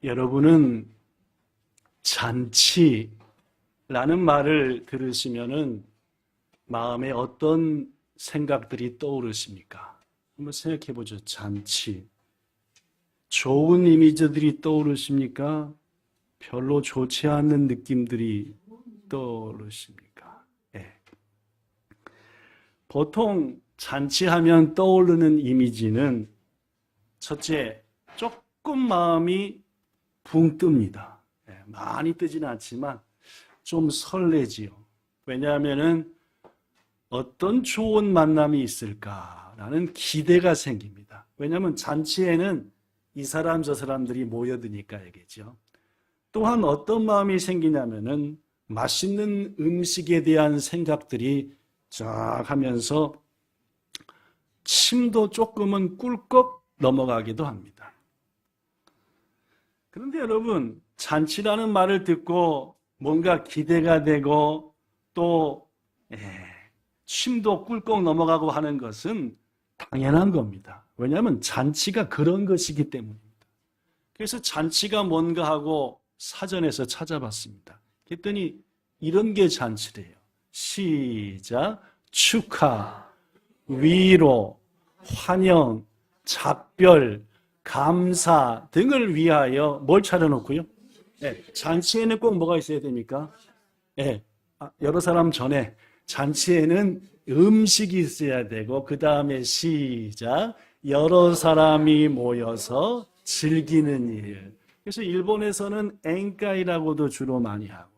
여러분은 잔치라는 말을 들으시면은 마음에 어떤 생각들이 떠오르십니까? 한번 생각해 보죠. 잔치. 좋은 이미지들이 떠오르십니까? 별로 좋지 않는 느낌들이 떠오르십니까? 예. 보통 잔치하면 떠오르는 이미지는 첫째, 조금 마음이 붕 뜹니다. 예, 많이 뜨지는 않지만 좀 설레지요. 왜냐하면은 어떤 좋은 만남이 있을까라는 기대가 생깁니다. 왜냐하면 잔치에는 이 사람 저 사람들이 모여드니까 얘기죠. 또한 어떤 마음이 생기냐면은 맛있는 음식에 대한 생각들이 쫙 하면서 침도 조금은 꿀꺽 넘어가기도 합니다. 그런데 여러분, 잔치라는 말을 듣고 뭔가 기대가 되고 또 침도 꿀꺽 넘어가고 하는 것은 당연한 겁니다. 왜냐하면 잔치가 그런 것이기 때문입니다. 그래서 잔치가 뭔가 하고 사전에서 찾아봤습니다. 그랬더니 이런 게 잔치래요. 시작. 축하, 위로, 환영, 작별, 감사 등을 위하여 뭘 차려놓고요? 네, 잔치에는 꼭 뭐가 있어야 됩니까? 네, 여러 사람 전에 잔치에는 음식이 있어야 되고 그 다음에 시작. 여러 사람이 모여서 즐기는 일. 그래서 일본에서는 엔카이라고도 주로 많이 하고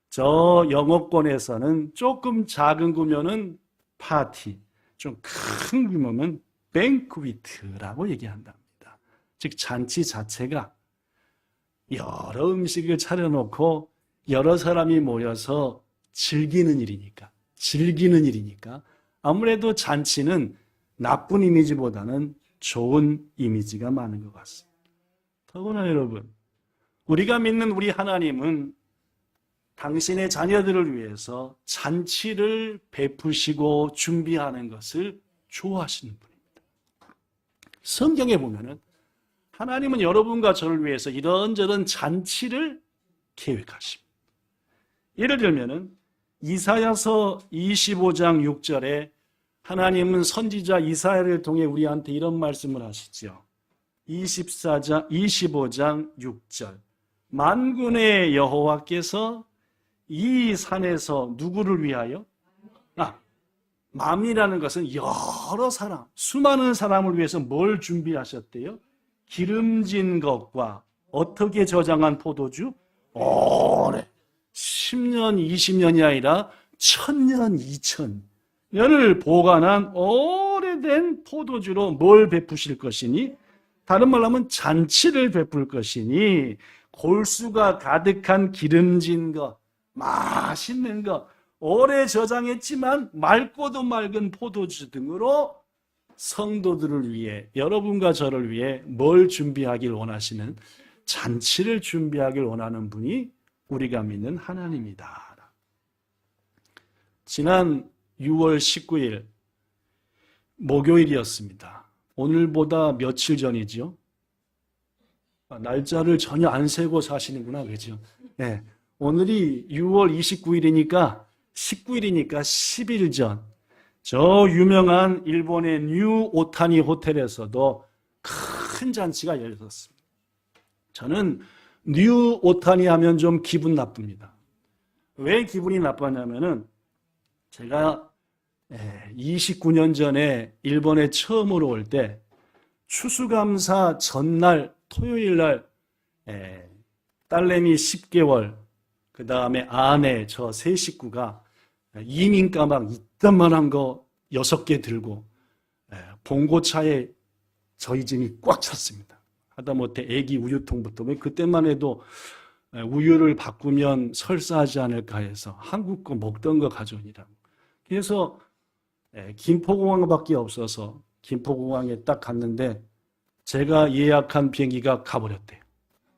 저 영어권에서는 조금 작은 규모는 파티, 좀 큰 규모는 뱅크위트라고 얘기한답니다. 즉 잔치 자체가 여러 음식을 차려놓고 여러 사람이 모여서 즐기는 일이니까 아무래도 잔치는 나쁜 이미지보다는 좋은 이미지가 많은 것 같습니다. 더구나 여러분, 우리가 믿는 우리 하나님은 당신의 자녀들을 위해서 잔치를 베푸시고 준비하는 것을 좋아하시는 분입니다. 성경에 보면은 하나님은 여러분과 저를 위해서 이런저런 잔치를 계획하십니다. 예를 들면은 이사야서 25장 6절에 하나님은 선지자 이사야를 통해 우리한테 이런 말씀을 하시죠. 25장 6절. 만군의 여호와께서 이 산에서 누구를 위하여? 만이라는 것은 여러 사람, 수많은 사람을 위해서 뭘 준비하셨대요? 기름진 것과 어떻게 저장한 포도주? 오래 10년, 20년이 아니라 1000년, 2000년을 보관한 오래된 포도주로 뭘 베푸실 것이니? 다른 말로 하면 잔치를 베풀 것이니 골수가 가득한 기름진 것, 맛있는 것, 오래 저장했지만 맑고도 맑은 포도주 등으로 성도들을 위해, 여러분과 저를 위해 뭘 준비하길 원하시는, 잔치를 준비하길 원하는 분이 우리가 믿는 하나님이다. 지난 6월 19일 목요일이었습니다. 오늘보다 며칠 전이죠. 날짜를 전혀 안 세고 사시는구나, 그죠? 네. 오늘이 6월 29일이니까 19일이니까 10일 전, 저 유명한 일본의 뉴 오타니 호텔에서도 큰 잔치가 열렸습니다. 저는 뉴 오타니 하면 좀 기분 나쁩니다. 왜 기분이 나빴냐면은 제가 29년 전에 일본에 처음으로 올 때 추수감사 전날 토요일 날 딸내미 10개월, 그 다음에 아내 저 세 식구가 이민 가방 이딴만한 거 6개 들고 봉고차에 저희 집이 꽉 찼습니다. 하다못해 애기 우유통부터, 그때만 해도 우유를 바꾸면 설사하지 않을까 해서 한국 거 먹던 거 가져오니라고. 그래서 김포공항밖에 없어서 김포공항에 딱 갔는데 제가 예약한 비행기가 가버렸대요.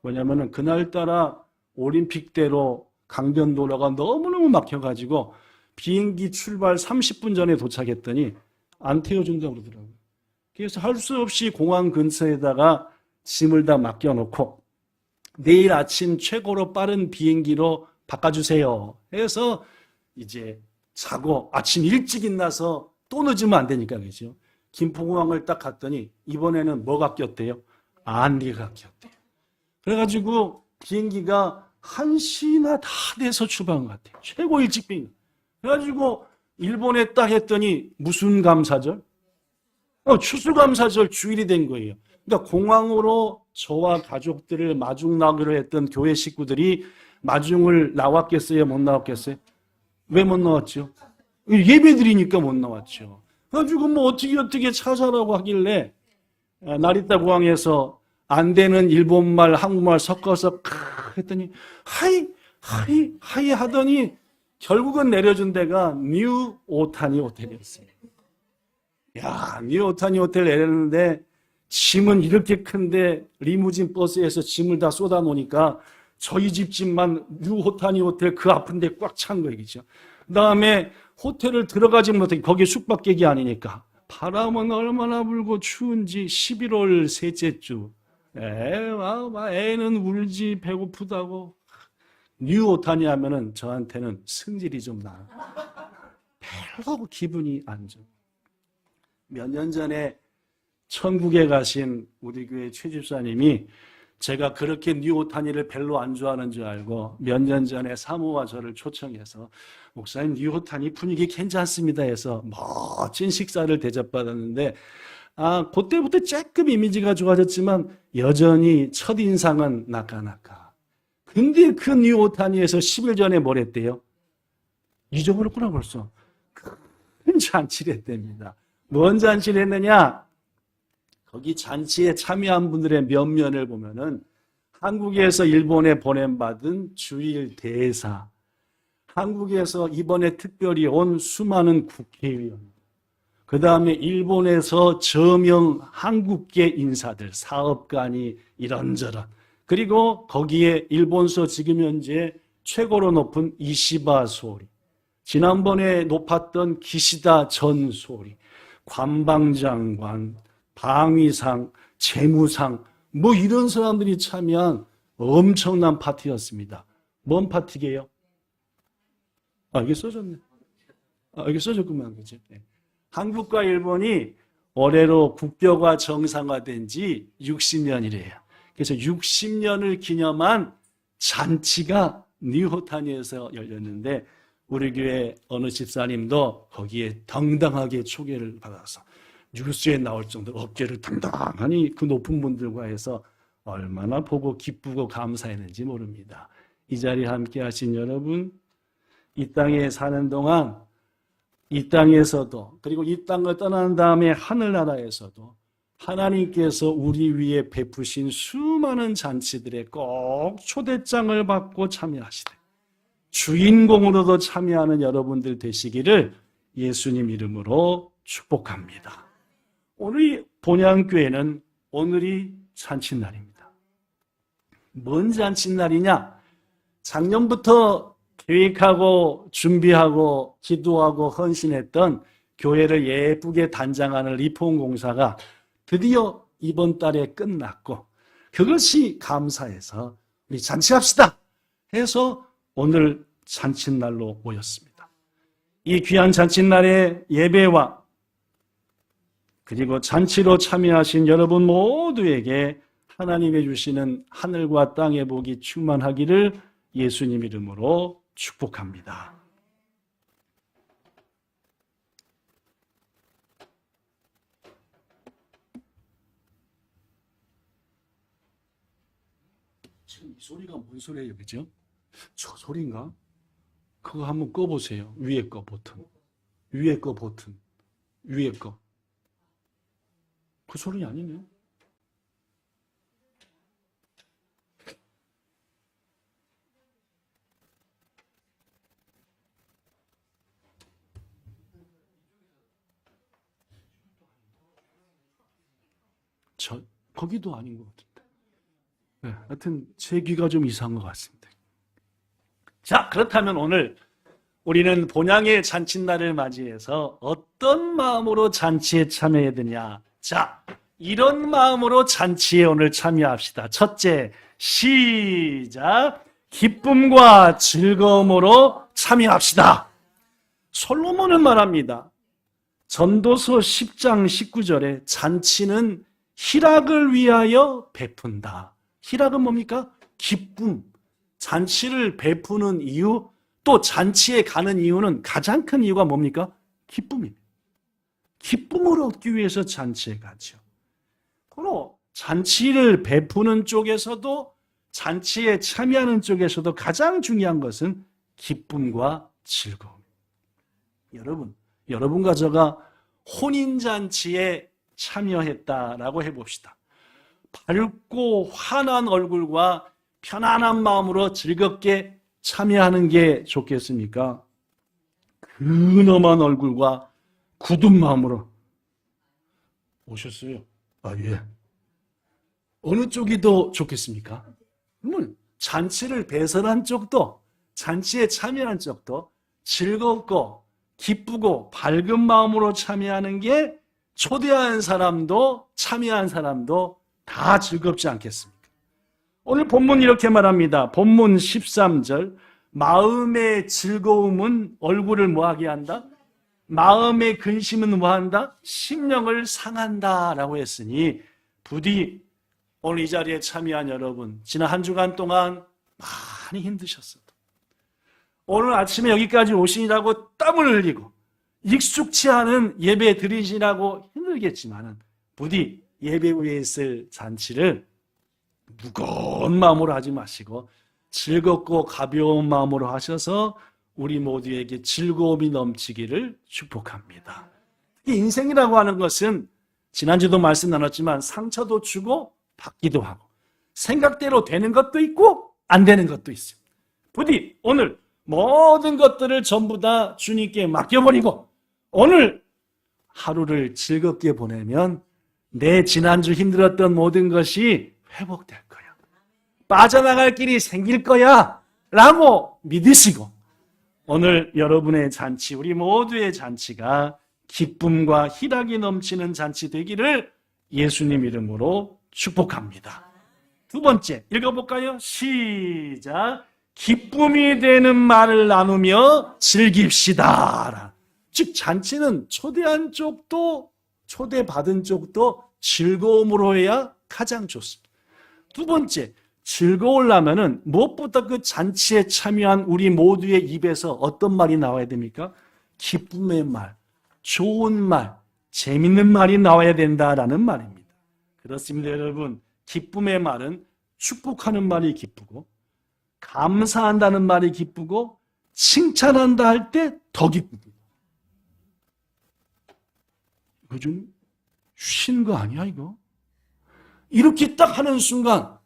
왜냐하면 그날따라 올림픽대로 강변도로가 너무너무 막혀가지고 비행기 출발 30분 전에 도착했더니 안 태워준다고 그러더라고요. 그래서 할 수 없이 공항 근처에다가 짐을 다 맡겨놓고 내일 아침 최고로 빠른 비행기로 바꿔주세요. 해서 이제 자고 아침 일찍 일어나서 또 늦으면 안 되니까, 그죠? 김포공항을 딱 갔더니 이번에는 뭐가 꼈대요? 안개가 꼈대요. 그래가지고 비행기가 1시나 다 돼서 출발한 것 같아요. 최고 일찍 비행기. 그래가지고 일본에 딱 했더니 무슨 감사절? 추수감사절 주일이 된 거예요. 그러니까 공항으로 저와 가족들을 마중 나기로 했던 교회 식구들이 마중을 나왔겠어요? 못 나왔겠어요? 왜 못 나왔죠? 예배드리니까 못 나왔죠. 그래가지고 뭐 어떻게 찾아라고 하길래 나리타 공항에서 안 되는 일본말, 한국말 섞어서 했더니 하이 하더니 결국은 내려준 데가 뉴 오타니 호텔이었어요. 야, 뉴 오타니 호텔 내렸는데 짐은 이렇게 큰데 리무진 버스에서 짐을 다 쏟아 놓으니까 저희 집만 뉴 오타니 호텔 그 아픈 데 꽉 찬 거예요. 그죠? 그 다음에 호텔을 들어가지 못해, 거기 숙박객이 아니니까. 바람은 얼마나 불고 추운지 11월 셋째 주. 애는 울지 배고프다고. 뉴 오타니 하면은 저한테는 승질이 좀 나요. 별로 기분이 안 좋아. 몇 년 전에 천국에 가신 우리 교회 최 집사님이 제가 그렇게 뉴 오타니를 별로 안 좋아하는 줄 알고 몇 년 전에 사모와 저를 초청해서 목사님 뉴 오타니 분위기 괜찮습니다 해서 멋진 식사를 대접받았는데 그때부터 조금 이미지가 좋아졌지만 여전히 첫인상은 나까나까. 근데 그 뉴 오타니에서 10일 전에 뭘 했대요? 잊어버렸구나 벌써. 큰 잔치를 했답니다. 뭔 잔치를 했느냐? 거기 잔치에 참여한 분들의 면면을 보면은 한국에서 일본에 보냄받은 주일 대사, 한국에서 이번에 특별히 온 수많은 국회의원, 그 다음에 일본에서 저명 한국계 인사들, 사업가니 이런저런, 그리고 거기에 일본서 지금 현재 최고로 높은 이시바 소리, 지난번에 높았던 기시다 전 소리, 관방장관, 방위상, 재무상, 뭐 이런 사람들이 참여한 엄청난 파티였습니다. 뭔 파티게요? 이게 써졌네. 이게 써졌구만, 그죠? 네. 한국과 일본이 올해로 국교가 정상화된 지 60년이래요. 그래서 60년을 기념한 잔치가 뉴오타니에서 열렸는데 우리 교회 어느 집사님도 거기에 당당하게 초대를 받아서 뉴스에 나올 정도로 어깨를 당당하니 그 높은 분들과 해서 얼마나 보고 기쁘고 감사했는지 모릅니다. 이 자리에 함께 하신 여러분, 이 땅에 사는 동안 이 땅에서도 그리고 이 땅을 떠난 다음에 하늘나라에서도 하나님께서 우리 위에 베푸신 수많은 잔치들에 꼭 초대장을 받고 참여하시되 주인공으로도 참여하는 여러분들 되시기를 예수님 이름으로 축복합니다. 오늘 본향교회는 오늘이 잔칫날입니다. 뭔 잔칫날이냐? 작년부터 계획하고 준비하고 기도하고 헌신했던 교회를 예쁘게 단장하는 리폼공사가 드디어 이번 달에 끝났고 그것이 감사해서 우리 잔치합시다 해서 오늘 잔칫날로 모였습니다. 이 귀한 잔칫날의 예배와 그리고 잔치로 참여하신 여러분 모두에게 하나님이 주시는 하늘과 땅의 복이 충만하기를 예수님 이름으로 축복합니다. 지금 이 소리가 뭔 소리예요, 그죠? 저 소리인가? 그거 한번 꺼보세요. 위에 거 버튼. 위에 거 버튼. 위에 거. 그 소리 아니네. 거기도 아닌 것 같은데. 네, 하여튼 제 귀가 좀 이상한 것 같습니다. 자, 그렇다면 오늘 우리는 본향의 잔칫날을 맞이해서 어떤 마음으로 잔치에 참여해야 되냐? 자, 이런 마음으로 잔치에 오늘 참여합시다. 첫째, 시작. 기쁨과 즐거움으로 참여합시다. 솔로몬은 말합니다. 전도서 10장 19절에 잔치는 희락을 위하여 베푼다. 희락은 뭡니까? 기쁨. 잔치를 베푸는 이유, 또 잔치에 가는 이유는 가장 큰 이유가 뭡니까? 기쁨입니다. 기쁨을 얻기 위해서 잔치에 가죠. 그리고 잔치를 베푸는 쪽에서도 잔치에 참여하는 쪽에서도 가장 중요한 것은 기쁨과 즐거움. 여러분과 저가 혼인잔치에 참여했다라고 해봅시다. 밝고 환한 얼굴과 편안한 마음으로 즐겁게 참여하는 게 좋겠습니까? 근엄한 얼굴과 굳은 마음으로 오셨어요? 아, 예. 어느 쪽이 더 좋겠습니까? 그러면 잔치를 배설한 쪽도, 잔치에 참여한 쪽도 즐겁고 기쁘고 밝은 마음으로 참여하는 게 초대한 사람도 참여한 사람도 다 즐겁지 않겠습니까? 오늘 본문 이렇게 말합니다. 본문 13절. 마음의 즐거움은 얼굴을 뭐하게 한다? 마음의 근심은 뭐한다? 심령을 상한다 라고 했으니 부디 오늘 이 자리에 참여한 여러분, 지난 한 주간 동안 많이 힘드셨어요. 오늘 아침에 여기까지 오시느라고 땀을 흘리고 익숙치 않은 예배 드리시라고 힘들겠지만 부디 예배 후에 있을 잔치를 무거운 마음으로 하지 마시고 즐겁고 가벼운 마음으로 하셔서 우리 모두에게 즐거움이 넘치기를 축복합니다. 인생이라고 하는 것은 지난주도 말씀 나눴지만 상처도 주고 받기도 하고 생각대로 되는 것도 있고 안 되는 것도 있습니다. 부디 오늘 모든 것들을 전부 다 주님께 맡겨버리고 오늘 하루를 즐겁게 보내면 내 지난주 힘들었던 모든 것이 회복될 거야. 빠져나갈 길이 생길 거야 라고 믿으시고 오늘 여러분의 잔치, 우리 모두의 잔치가 기쁨과 희락이 넘치는 잔치 되기를 예수님 이름으로 축복합니다. 두 번째 읽어볼까요? 시작. 기쁨이 되는 말을 나누며 즐깁시다. 즉 잔치는 초대한 쪽도 초대받은 쪽도 즐거움으로 해야 가장 좋습니다. 두 번째, 즐거우려면은 무엇보다 그 잔치에 참여한 우리 모두의 입에서 어떤 말이 나와야 됩니까? 기쁨의 말, 좋은 말, 재밌는 말이 나와야 된다라는 말입니다. 그렇습니다, 여러분. 기쁨의 말은 축복하는 말이 기쁘고 감사한다는 말이 기쁘고 칭찬한다 할 때 더 기쁩니다. 이거 좀 쉰 거 아니야 이거? 이렇게 딱 하는 순간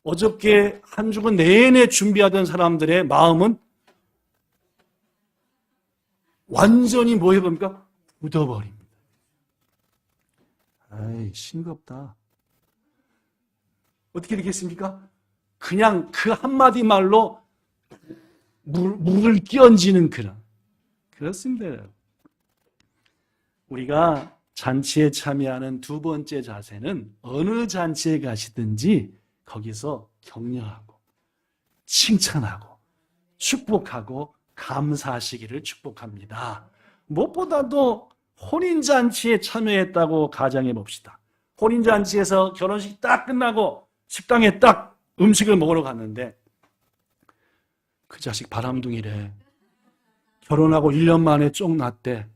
어저께 한 주간 내내 준비하던 사람들의 마음은 완전히 뭐 해봅니까? 굳어버립니다. 아이, 싱겁다. 어떻게 되겠습니까? 그냥 그 한마디 말로 물을 끼얹는 그런. 그렇습니다. 우리가 잔치에 참여하는 두 번째 자세는 어느 잔치에 가시든지 거기서 격려하고 칭찬하고 축복하고 감사하시기를 축복합니다. 무엇보다도 혼인잔치에 참여했다고 가정해 봅시다. 혼인잔치에서 결혼식 딱 끝나고 식당에 딱 음식을 먹으러 갔는데 그 자식 바람둥이래. 결혼하고 1년 만에 쫑 났대.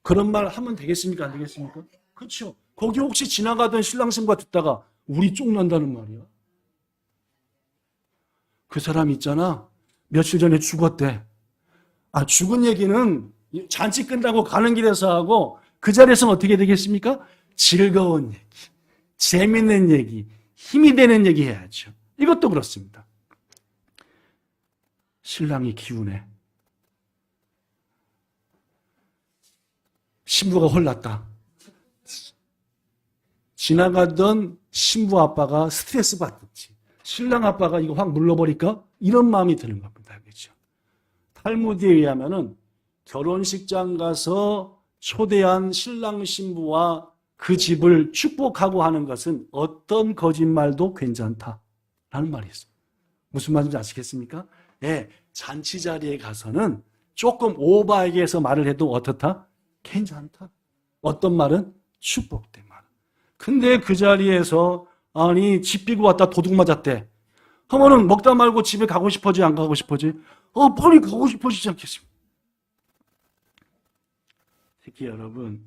그런 말 하면 되겠습니까? 안 되겠습니까? 그렇죠. 거기 혹시 지나가던 신랑 신부가 듣다가 우리 쫑 난다는 말이야. 그 사람 있잖아. 며칠 전에 죽었대. 아, 죽은 얘기는 잔치 끝나고 가는 길에서 하고 그 자리에서는 어떻게 되겠습니까? 즐거운 얘기, 재밌는 얘기, 힘이 되는 얘기 해야죠. 이것도 그렇습니다. 신랑이 기운해. 신부가 혼났다. 지나가던 신부 아빠가 스트레스 받았지. 신랑 아빠가 이거 확 눌러버릴까? 이런 마음이 드는 겁니다. 그렇죠? 탈무드에 의하면은 결혼식장 가서 초대한 신랑 신부와 그 집을 축복하고 하는 것은 어떤 거짓말도 괜찮다. 라는 말이 있어요. 무슨 말인지 아시겠습니까? 예, 잔치 자리에 가서는 조금 오버하게 해서 말을 해도 어떻다? 괜찮다. 어떤 말은? 축복된 말. 근데 그 자리에서 아니 집 비고 왔다 도둑 맞았대. 하면은 먹다 말고 집에 가고 싶어지 안 가고 싶어지? 빨리 가고 싶어지지 않겠습니까? 특히 여러분,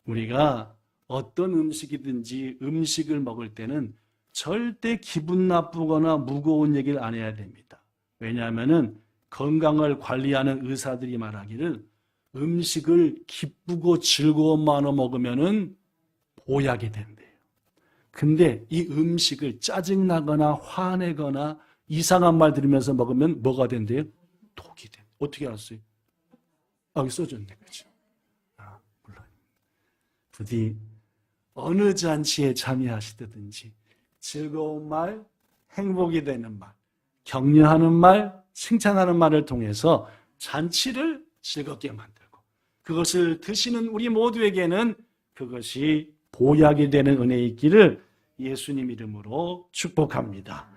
우리가 어떤 음식이든지 음식을 먹을 때는 절대 기분 나쁘거나 무거운 얘기를 안 해야 됩니다. 왜냐하면은 건강을 관리하는 의사들이 말하기를 음식을 기쁘고 즐거운 마음으로 먹으면은 보약이 된대요. 근데 이 음식을 짜증나거나 화내거나 이상한 말 들으면서 먹으면 뭐가 된대요? 독이 돼. 어떻게 알았어요? 여기 써줬네, 그렇죠? 물론. 부디 어느 잔치에 참여하시든지 즐거운 말, 행복이 되는 말, 격려하는 말, 칭찬하는 말을 통해서 잔치를 즐겁게 만들고 그것을 드시는 우리 모두에게는 그것이 보약이 되는 은혜 있기를 예수님 이름으로 축복합니다.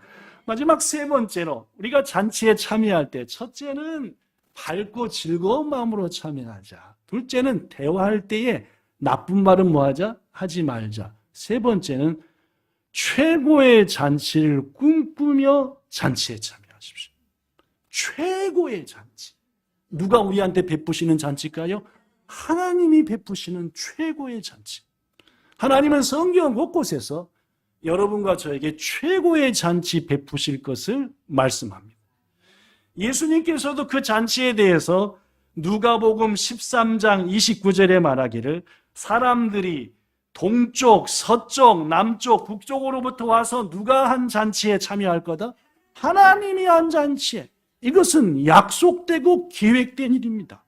마지막 세 번째로 우리가 잔치에 참여할 때 첫째는 밝고 즐거운 마음으로 참여하자. 둘째는 대화할 때에 나쁜 말은 뭐하자? 하지 말자. 세 번째는 최고의 잔치를 꿈꾸며 잔치에 참여하십시오. 최고의 잔치. 누가 우리한테 베푸시는 잔치일까요? 하나님이 베푸시는 최고의 잔치. 하나님은 성경 곳곳에서 여러분과 저에게 최고의 잔치 베푸실 것을 말씀합니다. 예수님께서도 그 잔치에 대해서 누가복음 13장 29절에 말하기를 사람들이 동쪽, 서쪽, 남쪽, 북쪽으로부터 와서 누가 한 잔치에 참여할 거다? 하나님이 한 잔치에. 이것은 약속되고 기획된 일입니다.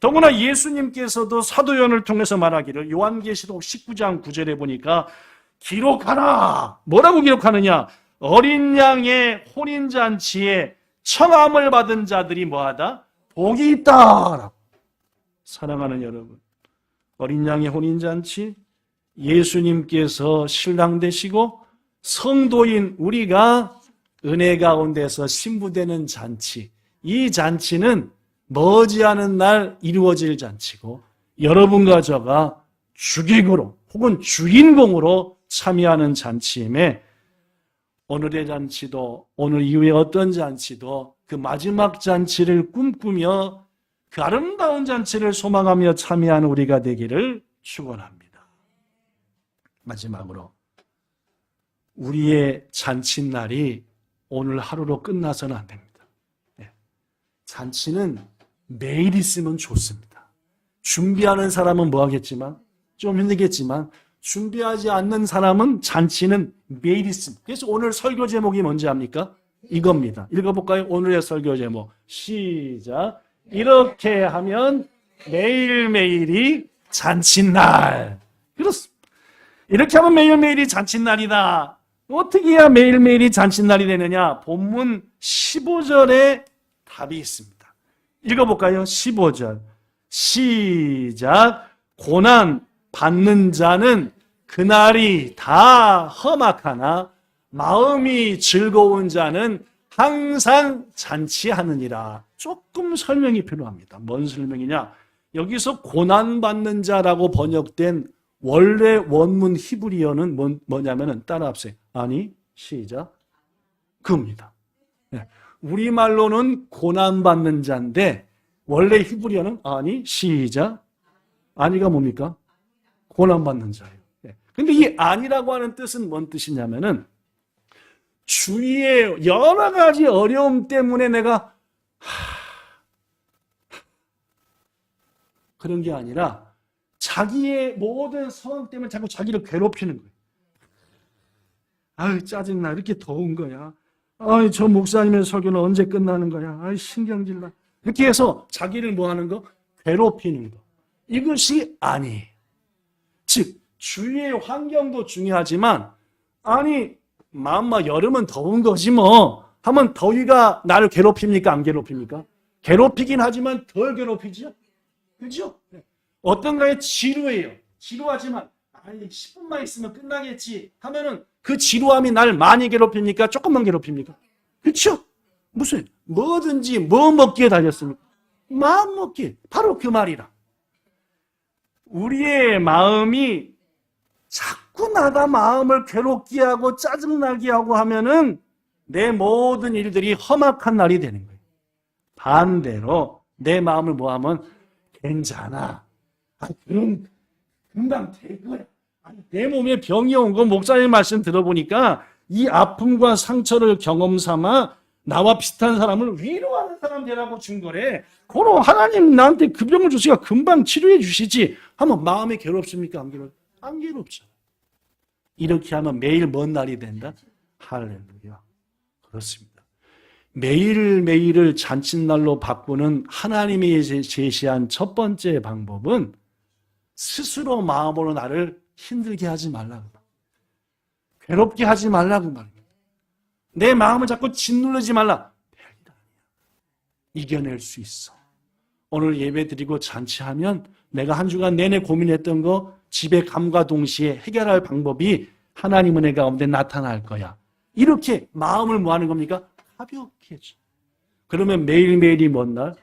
더구나 예수님께서도 사도요한을 통해서 말하기를 요한계시록 19장 9절에 보니까 기록하라. 뭐라고 기록하느냐? 어린 양의 혼인잔치에 청함을 받은 자들이 뭐하다? 복이 있다. 사랑하는 여러분, 어린 양의 혼인잔치, 예수님께서 신랑 되시고 성도인 우리가 은혜 가운데서 신부되는 잔치, 이 잔치는 머지않은 날 이루어질 잔치고 여러분과 저가 주객으로 혹은 주인공으로 참여하는 잔치임에 오늘의 잔치도 오늘 이후에 어떤 잔치도 그 마지막 잔치를 꿈꾸며 그 아름다운 잔치를 소망하며 참여하는 우리가 되기를 축원합니다. 마지막으로 우리의 잔칫날이 오늘 하루로 끝나서는 안 됩니다. 잔치는 매일 있으면 좋습니다. 준비하는 사람은 뭐 하겠지만 좀 힘들겠지만 준비하지 않는 사람은 잔치는 매일 있습니다. 그래서 오늘 설교 제목이 뭔지 압니까? 이겁니다. 읽어볼까요? 오늘의 설교 제목 시작. 이렇게 하면 매일매일이 잔칫날. 그렇습니다. 이렇게 하면 매일매일이 잔칫날이다. 어떻게 해야 매일매일이 잔칫날이 되느냐? 본문 15절에 답이 있습니다. 읽어볼까요? 15절 시작. 고난 받는 자는 그날이 다 험악하나 마음이 즐거운 자는 항상 잔치하느니라. 조금 설명이 필요합니다. 뭔 설명이냐? 여기서 고난받는 자라고 번역된 원래 원문 히브리어는 뭐냐면은 따라합세요. 아니 시작. 그입니다. 우리말로는 고난받는 자인데 원래 히브리어는 아니 시작. 아니가 뭡니까? 고난받는 자예요. 근데 이 아니라고 하는 뜻은 뭔 뜻이냐면은 주위의 여러 가지 어려움 때문에 내가 그런 게 아니라 자기의 모든 상황 때문에 자꾸 자기를 괴롭히는 거예요. 아유 짜증나. 이렇게 더운 거야. 아이 저 목사님의 설교는 언제 끝나는 거야. 아이 신경질나. 이렇게 해서 자기를 뭐 하는 거? 괴롭히는 거. 이것이 아니에요. 즉 주위의 환경도 중요하지만 아니 마음마 여름은 더운 거지 뭐 하면 더위가 나를 괴롭힙니까? 안 괴롭힙니까? 괴롭히긴 하지만 덜 괴롭히죠. 그죠? 어떤가에 지루해요. 지루하지만 아니 10분만 있으면 끝나겠지 하면은 그 지루함이 날 많이 괴롭힙니까? 조금만 괴롭힙니까? 그렇죠? 무슨 뭐든지 뭐 먹기에 달렸습니까? 마음 먹기. 바로 그 말이라. 우리의 마음이 자꾸 나가 마음을 괴롭게 하고 짜증나게 하고 하면은 내 모든 일들이 험악한 날이 되는 거예요. 반대로 내 마음을 뭐하면 괜찮아. 그럼 금방 될 거야. 내 몸에 병이 온 거 목사님 말씀 들어보니까 이 아픔과 상처를 경험 삼아 나와 비슷한 사람을 위로하는 사람 되라고 준 거래. 그럼 하나님 나한테 그 병을 주시가 금방 치료해 주시지 하면 마음이 괴롭습니까? 안 괴롭죠? 안 괴롭죠. 이렇게 하면 매일 먼 날이 된다? 할렐루야. 그렇습니다. 매일매일을 잔칫날로 바꾸는 하나님이 제시한 첫 번째 방법은 스스로 마음으로 나를 힘들게 하지 말라고. 괴롭게 하지 말라고 말입니다. 내 마음을 자꾸 짓누르지 말라. 별일 아니야. 이겨낼 수 있어. 오늘 예배 드리고 잔치하면 내가 한 주간 내내 고민했던 거 집에 감과 동시에 해결할 방법이 하나님 은혜 가운데 나타날 거야. 이렇게 마음을 뭐 하는 겁니까? 가볍게 해줘. 그러면 매일매일이 뭔 날?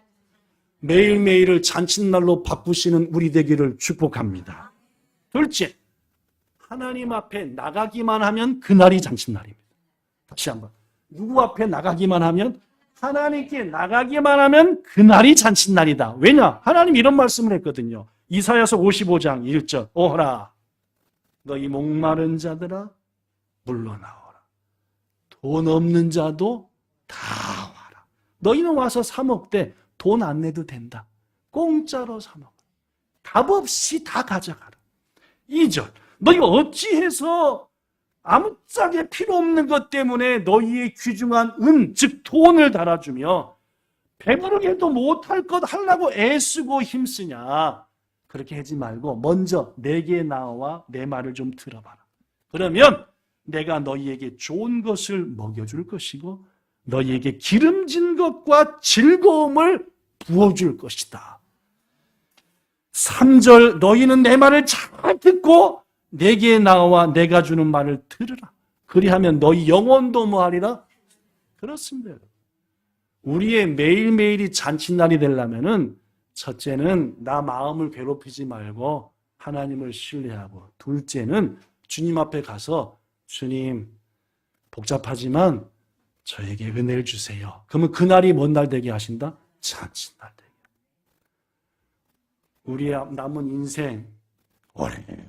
매일매일을 잔칫날로 바꾸시는 우리 되기를 축복합니다. 둘째, 하나님 앞에 나가기만 하면 그날이 잔칫날입니다. 다시 한번. 누구 앞에 나가기만 하면? 하나님께 나가기만 하면 그날이 잔칫날이다. 왜냐? 하나님 이런 말씀을 했거든요. 이사야서 55장 1절. 오호라, 너희 목마른 자들아 물러나오라. 돈 없는 자도 다 와라. 너희는 와서 사 먹되 돈 안 내도 된다. 공짜로 사 먹어. 값없이 다 가져가라. 2절. 너희 어찌해서 아무짝에 필요 없는 것 때문에 너희의 귀중한 은, 즉 돈을 달아주며 배부르게도 못할 것 하려고 애쓰고 힘쓰냐. 그렇게 하지 말고 먼저 내게 나와 내 말을 좀 들어봐라. 그러면 내가 너희에게 좋은 것을 먹여줄 것이고 너희에게 기름진 것과 즐거움을 부어줄 것이다. 3절. 너희는 내 말을 잘 듣고 내게 나와 내가 주는 말을 들으라. 그리하면 너희 영혼도 뭐하리라? 그렇습니다. 우리의 매일매일이 잔칫날이 되려면은 첫째는 나 마음을 괴롭히지 말고 하나님을 신뢰하고, 둘째는 주님 앞에 가서 주님 복잡하지만 저에게 은혜를 주세요. 그러면 그날이 뭔 날 되게 하신다? 잔칫날 되게. 우리의 남은 인생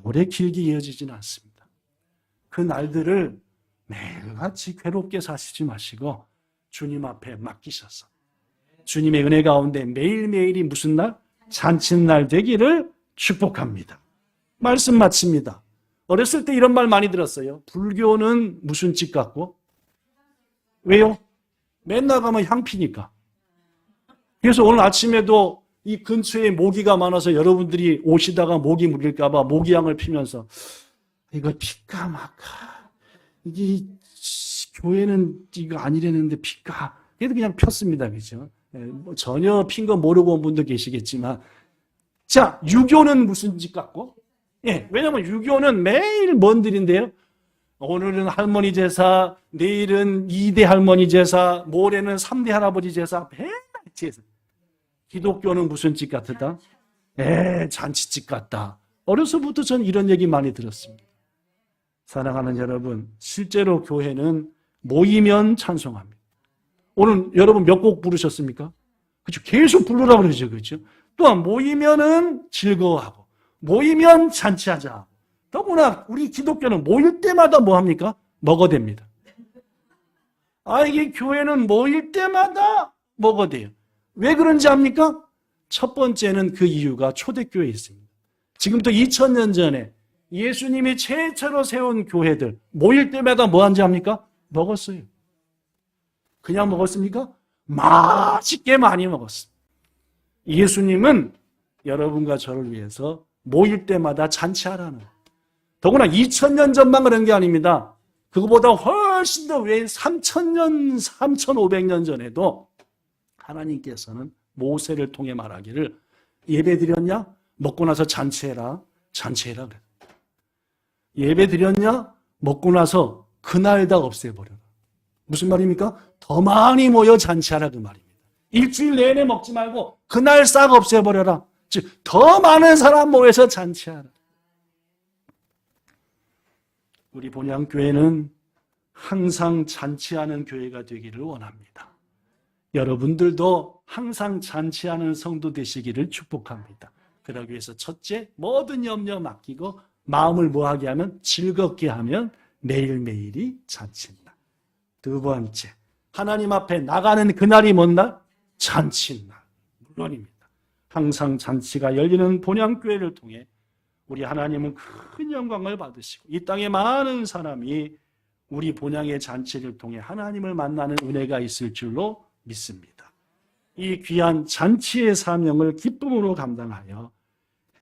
오래 길게 이어지지는 않습니다. 그 날들을 매일같이 괴롭게 사시지 마시고 주님 앞에 맡기셔서 주님의 은혜 가운데 매일매일이 무슨 날? 잔칫날 되기를 축복합니다. 말씀 마칩니다. 어렸을 때 이런 말 많이 들었어요. 불교는 무슨 집 같고? 왜요? 맨날 가면 향 피니까. 그래서 오늘 아침에도 이 근처에 모기가 많아서 여러분들이 오시다가 모기 물릴까 봐 모기향을 피면서 이거 피까 마까. 이게 교회는 이거 아니라는데 피까. 그래도 그냥 폈습니다. 그죠? 뭐 전혀 핀 거 모르고 온 분도 계시겠지만. 자, 유교는 무슨 집 같고? 예, 왜냐면 유교는 매일 뭔 일인데요? 오늘은 할머니 제사, 내일은 2대 할머니 제사, 모레는 3대 할아버지 제사, 매일 제사. 기독교는 무슨 집 같다? 잔치집 같다. 어려서부터 전 이런 얘기 많이 들었습니다. 사랑하는 여러분, 실제로 교회는 모이면 찬송합니다. 오늘 여러분 몇 곡 부르셨습니까? 그렇죠. 계속 부르라고 그러죠. 그렇죠. 또한 모이면은 즐거워하고, 모이면 잔치하자. 더구나 우리 기독교는 모일 때마다 뭐 합니까? 먹어댑니다. 이게 교회는 모일 때마다 먹어대요. 왜 그런지 압니까? 첫 번째는 그 이유가 초대교회에 있습니다. 지금부터 2000년 전에 예수님이 최초로 세운 교회들 모일 때마다 뭐 한지 압니까? 먹었어요. 그냥 먹었습니까? 맛있게 많이 먹었습니다. 예수님은 여러분과 저를 위해서 모일 때마다 잔치하라는, 더구나 2000년 전만 그런 게 아닙니다. 그거보다 훨씬 더 왜 3000년, 3500년 전에도 하나님께서는 모세를 통해 말하기를 예배 드렸냐? 먹고 나서 잔치해라. 잔치해라 그래. 예배 드렸냐? 먹고 나서 그날 다 없애버려라. 무슨 말입니까? 더 많이 모여 잔치하라 그 말입니다. 일주일 내내 먹지 말고 그날 싹 없애버려라. 즉 더 많은 사람 모여서 잔치하라. 우리 본향교회는 항상 잔치하는 교회가 되기를 원합니다. 여러분들도 항상 잔치하는 성도 되시기를 축복합니다. 그러기 위해서 첫째, 모든 염려 맡기고 마음을 뭐하게 하면? 즐겁게 하면 매일매일이 잔치날. 두 번째, 하나님 앞에 나가는 그날이 뭔 날? 잔치날. 물론입니다. 항상 잔치가 열리는 본향교회를 통해 우리 하나님은 큰 영광을 받으시고 이 땅에 많은 사람이 우리 본향의 잔치를 통해 하나님을 만나는 은혜가 있을 줄로 믿습니다. 이 귀한 잔치의 사명을 기쁨으로 감당하여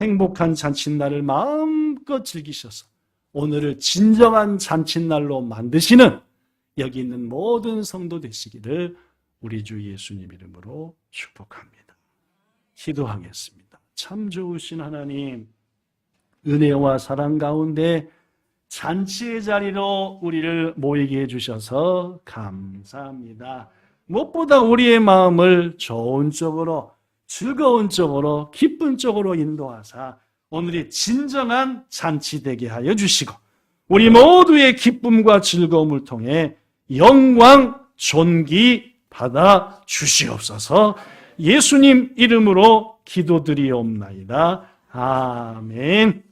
행복한 잔칫날을 마음껏 즐기셔서 오늘을 진정한 잔칫날로 만드시는 여기 있는 모든 성도 되시기를 우리 주 예수님 이름으로 축복합니다. 기도하겠습니다. 참 좋으신 하나님, 은혜와 사랑 가운데 잔치의 자리로 우리를 모이게 해주셔서 감사합니다. 무엇보다 우리의 마음을 좋은 쪽으로, 즐거운 쪽으로, 기쁜 쪽으로 인도하사 오늘이 진정한 잔치 되게 하여 주시고 우리 모두의 기쁨과 즐거움을 통해 영광, 존귀 받아 주시옵소서. 예수님 이름으로 기도드리옵나이다. 아멘.